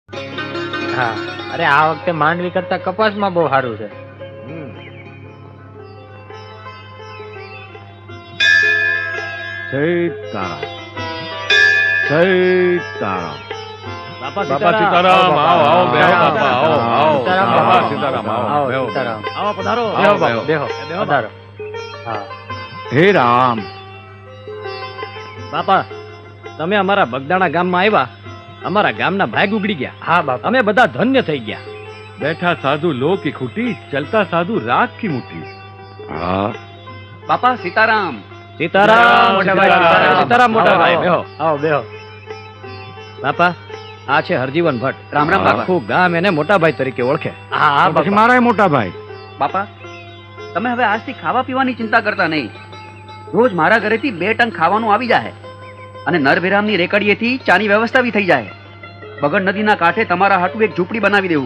હા, અરે આ વખતે માંડવી કરતા કપાસમાં બહુ સારું છે. સીતારામ, સીતારામ. બાપા બાપા સીતારામ, આવો આવો બેહો બાપા, આવો આવો. સીતારામ, બાપા આવો. સીતારામ, આવો આવો, બેહો. સીતારામ. આવો પધારો. બેહો આવો, બાપા, બેહો. બેહો પધારો. હા. હે રામ. બાપા તમે અમારા બગદાણા ગામમાં આવ્યા, અમારા ગામના ભાગ ઉગડી ગયા. હા બાપા. અમે બધા ધન્ય થઈ ગયા. બેઠા સાધુ લો કી ખૂટી, ચલતા સાધુ રાગ કી મુઠ્ઠી. હા. બાપા સીતારામ. સીતારામ મોટા ભાઈ, સીતારામ, સીતારામ મોટા ભાઈ, બેહો. આવો બેહો. બાપા આ છે હરજીવન ભટ્ટ. રામ રામ બાપા. આખું ગામ એને મોટા ભાઈ તરીકે ઓળખે. હા હા તો પછી બાપા. મારા મોટા ભાઈ. બાપા તમે હવે આજથી ખાવા પીવાની ચિંતા કરતા નહીં. રોજ મારા ઘરેથી 2 ટંક ખાવાનું આવી જાય અને નરભેરામની રેકડીએથી ચાની વ્યવસ્થા બી થઈ જાય. બગડ નદીના કાંઠે તમારા હાટુ એક ઝૂંપડી બનાવી દેવું.